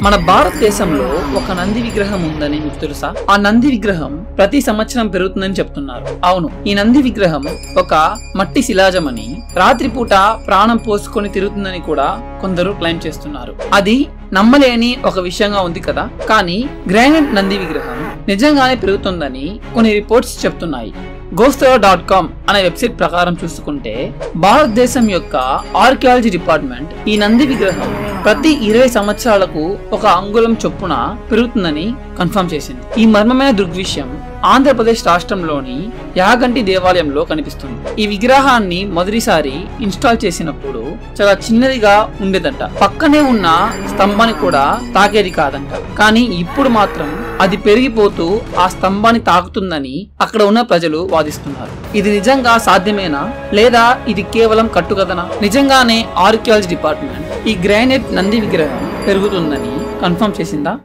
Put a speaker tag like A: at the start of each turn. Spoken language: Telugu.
A: మన భారతదేశంలో ఒక నంది విగ్రహం ఉందని మీకు తెలుసా? ఆ నంది విగ్రహం ప్రతి సంవత్సరం పెరుగుతుందని చెప్తున్నారు. అవును, ఈ నంది విగ్రహం ఒక మట్టి శిలాజమని, రాత్రిపూట ప్రాణం పోసుకొని తిరుగుతుందని కూడా కొందరు క్లెయిమ్ చేస్తున్నారు. అది నమ్మలేని ఒక విషయంగా ఉంది కదా. కానీ గ్రానైట్ నంది విగ్రహం నిజంగానే పెరుగుతుందని కొన్ని రిపోర్ట్స్ చెప్తున్నాయి. Ghosteller.com అనే వెబ్సైట్ ప్రకారం చూసుకుంటే భారతదేశం యొక్క ఆర్కియాలజీ డిపార్ట్మెంట్ ఈ నంది విగ్రహం ప్రతి 20 సంవత్సరాలకు ఒక అంగుళం చొప్పున పెరుగుతుందని కన్ఫర్మ్ చేసింది. ఈ మర్మమైన దృగ్విషయం ఆంధ్రప్రదేశ్ రాష్ట్రంలోని యాగంటి దేవాలయంలో కనిపిస్తుంది. ఈ విగ్రహాన్ని మొదటిసారి ఇన్స్టాల్ చేసినప్పుడు చాలా చిన్నదిగా ఉండేదంట. పక్కనే ఉన్న స్తంభాన్ని కూడా తాకేది కాదంట. కానీ ఇప్పుడు మాత్రం అది పెరిగిపోతూ ఆ స్తంభాన్ని తాకుతుందని అక్కడ ఉన్న ప్రజలు వాదిస్తున్నారు. ఇది నిజంగా సాధ్యమేనా, లేదా ఇది కేవలం కట్టుకథనా? నిజంగానే ఆర్కియాలజీ డిపార్ట్మెంట్ ఈ గ్రానైట్ నంది విగ్రహం పెరుగుతుందని కన్ఫర్మ్ చేసిందా?